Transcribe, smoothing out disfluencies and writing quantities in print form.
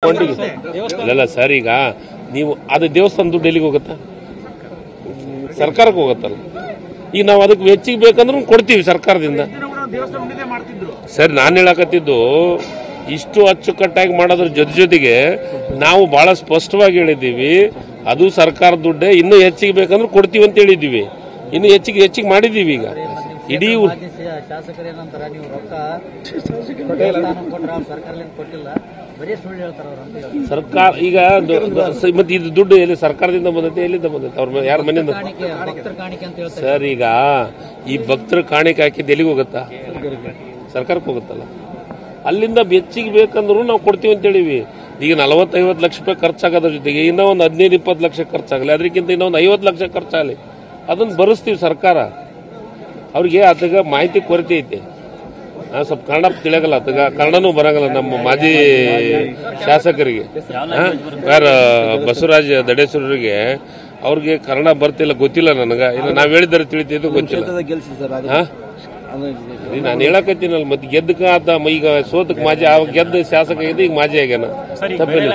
ಅಲ್ಲ ಸರ್, ಈಗ ನೀವು ಅದು ದೇವಸ್ಥಾನ ದುಡ್ಡು ಎಲ್ಲಿಗೆ ಹೋಗುತ್ತಾ? ಸರ್ಕಾರಕ್ಕೆ ಹೋಗುತ್ತಲ್ಲ. ಈಗ ನಾವು ಅದಕ್ಕೆ ವೆಚ್ಚಿಗೆ ಬೇಕಂದ್ರೂ ಕೊಡ್ತೀವಿ ಸರ್ಕಾರದಿಂದ. ಸರ್, ನಾನು ಹೇಳಕತ್ತಿದ್ದು ಇಷ್ಟು ಅಚ್ಚುಕಟ್ಟಾಗಿ ಮಾಡೋದ್ರ ಜೊತೆಗೆ ನಾವು ಬಹಳ ಸ್ಪಷ್ಟವಾಗಿ ಹೇಳಿದ್ದೀವಿ, ಅದು ಸರ್ಕಾರ ದುಡ್ಡೇ, ಇನ್ನೂ ಹೆಚ್ಚಿಗೆ ಬೇಕಂದ್ರೆ ಕೊಡ್ತೀವಿ ಅಂತ ಹೇಳಿದ್ದೀವಿ. ಇನ್ನು ಹೆಚ್ಚಿಗೆ ಮಾಡಿದ್ದೀವಿ. ಈಗ ಇಡೀ ಸರ್ಕಾರ ಈಗ ಮತ್ತೆ ಇದು ದುಡ್ಡು ಎಲ್ಲಿ ಸರ್ಕಾರದಿಂದ ಬಂದೈತೆ, ಎಲ್ಲಿಂದ ಬಂದೈತೆ? ಅವ್ರ ಯಾರ ಮನೆಯಿಂದ? ಸರ್, ಈಗ ಈ ಭಕ್ತರ ಕಾಣಿಕೆ ಹಾಕಿದ್ದು ಎಲ್ಲಿಗೆ ಹೋಗುತ್ತಾ? ಸರ್ಕಾರಕ್ಕೆ ಹೋಗುತ್ತಲ್ಲ. ಅಲ್ಲಿಂದ ಹೆಚ್ಚಿಗೆ ಬೇಕಂದ್ರೂ ನಾವು ಕೊಡ್ತೀವಿ ಅಂತ ಹೇಳಿವಿ. ಈಗ 40-50 ಲಕ್ಷ ರೂಪಾಯಿ ಖರ್ಚಾಗೋದ್ರ ಜೊತೆಗೆ ಇನ್ನೂ ಒಂದು 15-20 ಲಕ್ಷ ಖರ್ಚಾಗಲಿ, ಅದಕ್ಕಿಂತ ಇನ್ನೊಂದು 50 ಲಕ್ಷ ಖರ್ಚಾಗಲಿ, ಅದನ್ನು ಭರಿಸ್ತೀವಿ ಸರ್ಕಾರ. ಅವ್ರಿಗೆ ಅದಾಗ ಮಾಹಿತಿ ಕೊರತೆ ಐತೆ. ಸ್ವಲ್ಪ ಕನ್ನಡ ತಿಳಿಯಗಲ್ಲ, ಅದಾಗ ಕನ್ನಡನೂ ಬರಂಗಲ್ಲ ನಮ್ಮ ಮಾಜಿ ಶಾಸಕರಿಗೆ, ಬಸವರಾಜ ದಡೇಶ್ವರರಿಗೆ. ಅವ್ರಿಗೆ ಕನ್ನಡ ಬರ್ತಿಲ್ಲ, ಗೊತ್ತಿಲ್ಲ ನನಗೆ. ಇಲ್ಲ, ನಾವ್ ಹೇಳಿದ್ರೆ ತಿಳಿತಿದ್ದು ಗೊತ್ತಿಲ್ಲ. ನಾನು ಹೇಳಕತ್ತೀನಲ್ಲ, ಮತ್ತೆ ಗೆದ್ದಕ ಆತ ಈಗ ಸೋತಕ್ ಮಾಜಿ, ಗೆದ್ದ ಶಾಸಕ ಈಗ ಮಾಜಿ ಆಗ್ಯಾನ. ತಪ್ಪಿಲ್ಲ.